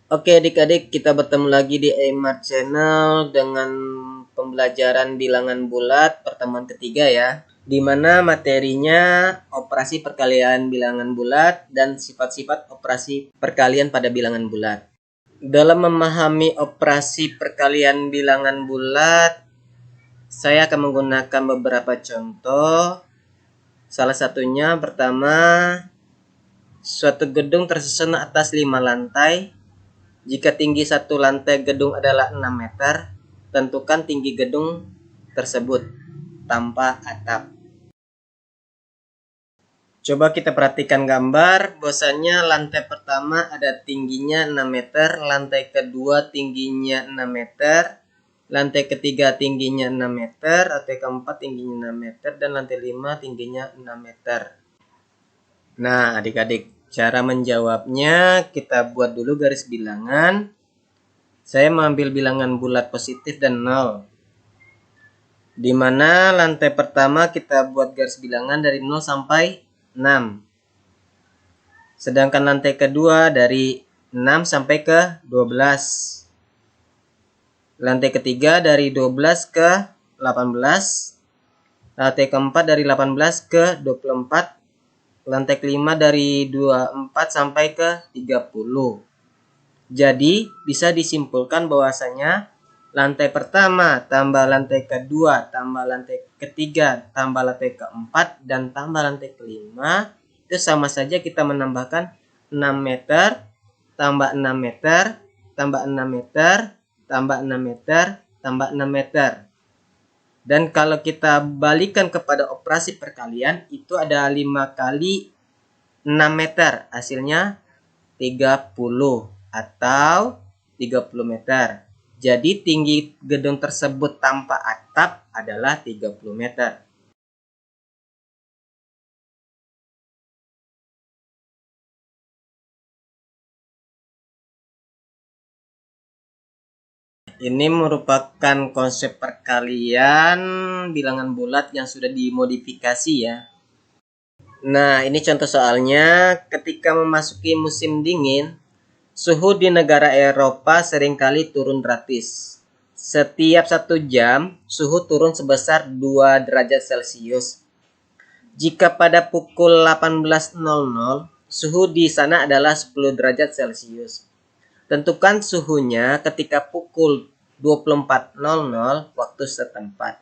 Oke adik-adik, kita bertemu lagi di Emart Channel dengan pembelajaran bilangan bulat pertemuan ketiga ya. Di mana materinya operasi perkalian bilangan bulat dan sifat-sifat operasi perkalian pada bilangan bulat. Dalam memahami operasi perkalian bilangan bulat, saya akan menggunakan beberapa contoh. Salah satunya pertama, suatu gedung tersusun atas 5 lantai. Jika tinggi satu lantai gedung adalah 6 meter, tentukan tinggi gedung tersebut tanpa atap. Coba kita perhatikan gambar, bahwasanya lantai pertama ada tingginya 6 meter, lantai kedua tingginya 6 meter, lantai ketiga tingginya 6 meter, lantai keempat tingginya 6 meter, dan lantai 5 tingginya 6 meter. Nah, adik-adik, cara menjawabnya kita buat dulu garis bilangan. Saya mengambil bilangan bulat positif dan 0. Di mana lantai pertama kita buat garis bilangan dari 0 sampai 6. Sedangkan lantai kedua dari 6 sampai ke 12. Lantai ketiga dari 12 ke 18. Lantai keempat dari 18 ke 24. Lantai kelima dari 24 sampai ke 30. Jadi bisa disimpulkan bahwasanya lantai pertama tambah lantai kedua tambah lantai ketiga tambah lantai keempat dan tambah lantai kelima itu sama saja kita menambahkan 6 meter tambah 6 meter tambah 6 meter tambah 6 meter tambah 6 meter. Dan kalau kita balikan kepada operasi perkalian, itu ada 5 kali 6 meter, hasilnya 30 atau 30 meter. Jadi tinggi gedung tersebut tanpa atap adalah 30 meter. Ini merupakan konsep perkalian bilangan bulat yang sudah dimodifikasi ya. Nah, ini contoh soalnya. Ketika memasuki musim dingin, suhu di negara Eropa seringkali turun drastis. Setiap 1 jam, suhu turun sebesar 2 derajat Celcius. Jika pada pukul 18.00, suhu di sana adalah 10 derajat Celcius. Tentukan suhunya ketika pukul 24.00 waktu setempat.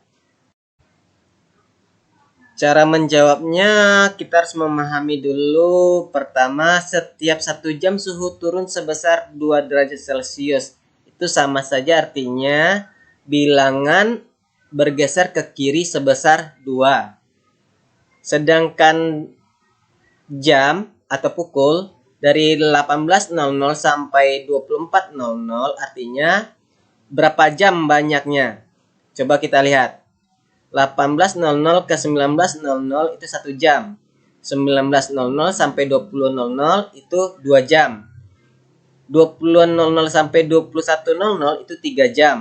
Cara menjawabnya kita harus memahami dulu. Pertama, setiap 1 jam suhu turun sebesar 2 derajat Celcius. Itu sama saja artinya bilangan bergeser ke kiri sebesar 2. Sedangkan jam atau pukul dari 18.00 sampai 24.00 artinya berapa jam banyaknya. Coba kita lihat. 18.00 ke 19.00 itu 1 jam. 19.00 sampai 20.00 itu 2 jam. 20.00 sampai 21.00 itu 3 jam.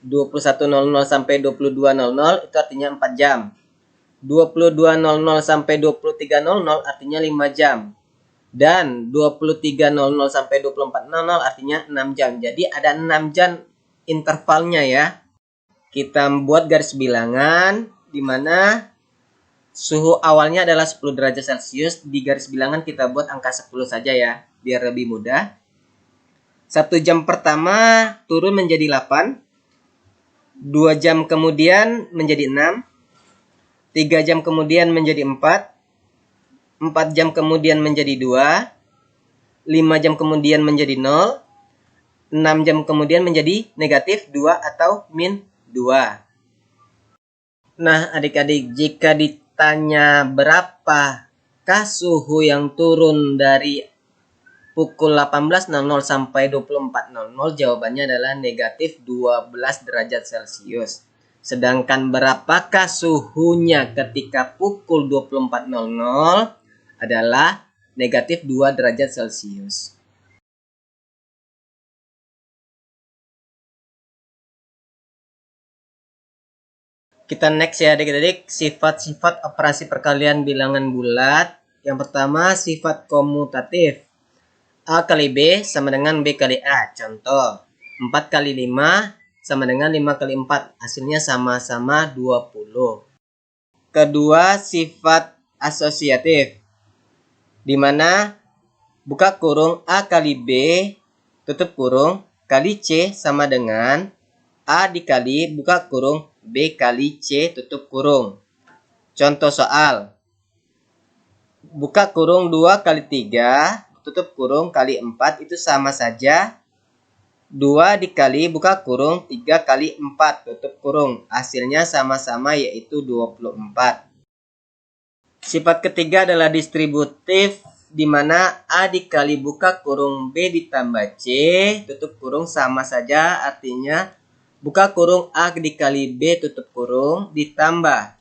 21.00 sampai 22.00 itu artinya 4 jam. 22.00 sampai 23.00 artinya 5 jam. Dan 23.00 sampai 24.00 artinya 6 jam. Jadi ada 6 jam intervalnya ya. Kita buat garis bilangan di mana suhu awalnya adalah 10 derajat Celcius. Di garis bilangan kita buat angka 10 saja ya, biar lebih mudah. 1 jam pertama turun menjadi 8. 2 jam kemudian menjadi 6. 3 jam kemudian menjadi 4. 4 jam kemudian menjadi 2. 5 jam kemudian menjadi 0. 6 jam kemudian menjadi negatif 2 atau min 2. Nah, adik-adik, jika ditanya berapakah suhu yang turun dari pukul 18.00 sampai 24.00, jawabannya adalah negatif 12 derajat Celcius. Sedangkan berapakah suhunya ketika pukul 24.00 adalah negatif 2 derajat Celcius. Kita next ya adik-adik, sifat-sifat operasi perkalian bilangan bulat. Yang pertama, sifat komutatif. A kali B sama dengan B kali A. Contoh, 4 kali 5 sama dengan 5 kali 4. Hasilnya sama-sama 20. Kedua, sifat asosiatif. Di mana buka kurung A kali B tutup kurung kali C sama dengan A dikali buka kurung B kali C tutup kurung. Contoh soal. Buka kurung 2 kali 3 tutup kurung kali 4 itu sama saja 2 dikali buka kurung 3 kali 4 tutup kurung. Hasilnya sama-sama yaitu 24. Sifat ketiga adalah distributif, di mana A dikali buka kurung B ditambah C tutup kurung sama saja, artinya buka kurung A dikali B tutup kurung ditambah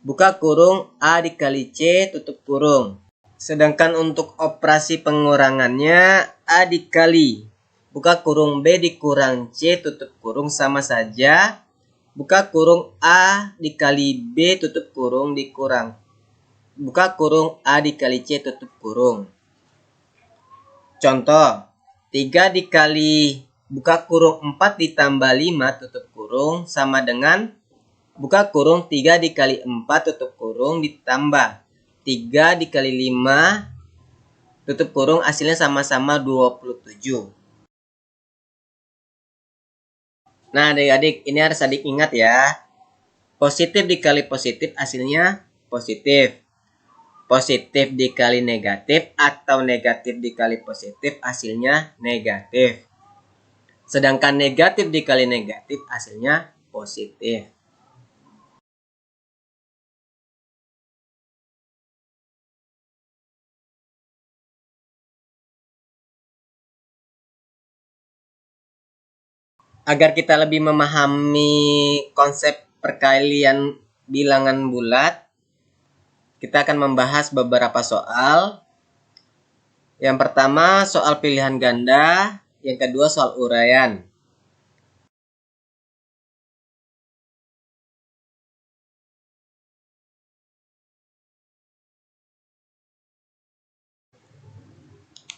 buka kurung A dikali C tutup kurung. Sedangkan untuk operasi pengurangannya A dikali buka kurung B dikurang C tutup kurung sama saja buka kurung A dikali B tutup kurung dikurang buka kurung A dikali C tutup kurung. Contoh, 3 dikali buka kurung 4 ditambah 5 tutup kurung sama dengan buka kurung 3 dikali 4 tutup kurung ditambah 3 dikali 5 tutup kurung, hasilnya sama-sama 27. Nah adik-adik, ini harus adik ingat ya. Positif dikali positif hasilnya positif. Positif dikali negatif atau negatif dikali positif hasilnya negatif. Sedangkan negatif dikali negatif hasilnya positif. Agar kita lebih memahami konsep perkalian bilangan bulat, kita akan membahas beberapa soal. Yang pertama soal pilihan ganda, yang kedua soal uraian.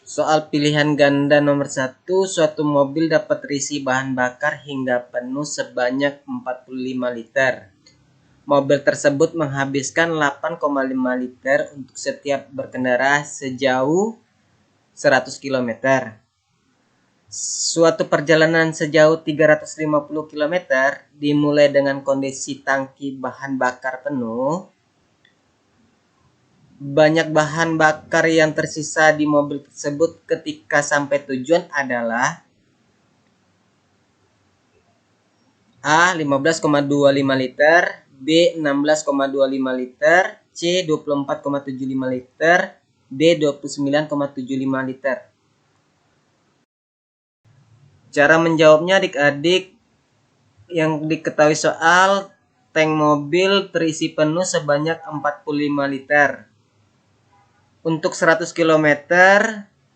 Soal pilihan ganda nomor 1, suatu mobil dapat terisi bahan bakar hingga penuh sebanyak 45 liter. Mobil tersebut menghabiskan 8,5 liter untuk setiap berkendara sejauh 100 km. Suatu perjalanan sejauh 350 km dimulai dengan kondisi tangki bahan bakar penuh. Banyak bahan bakar yang tersisa di mobil tersebut ketika sampai tujuan adalah A. 15,25 liter, B. 16,25 liter, C. 24,75 liter, D. 29,75 liter. Cara menjawabnya adik-adik, yang diketahui soal, tank mobil terisi penuh sebanyak 45 liter. Untuk 100 km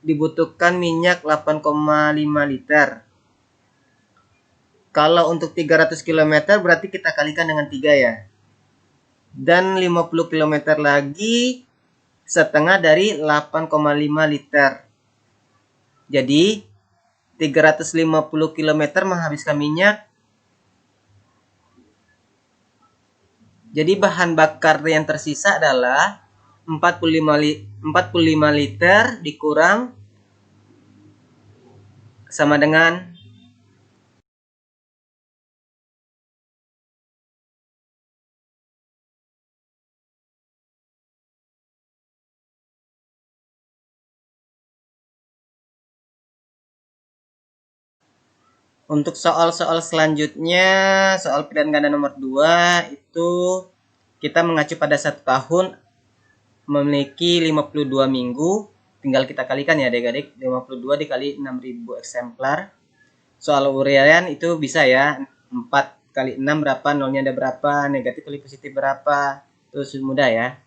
dibutuhkan minyak 8,5 liter. Kalau untuk 300 km berarti kita kalikan dengan 3 ya. Dan 50 km lagi setengah dari 8,5 liter. Jadi 350 km menghabiskan minyak. Jadi bahan bakar yang tersisa adalah 45 liter dikurang sama dengan untuk soal-soal selanjutnya, soal pilihan ganda nomor 2 itu kita mengacu pada 1 tahun memiliki 52 minggu. Tinggal kita kalikan ya adik-adik, 52 dikali 6.000 eksemplar. Soal uraian itu bisa ya, 4 kali 6 berapa, nolnya ada berapa, negatif kali positif berapa, itu mudah ya.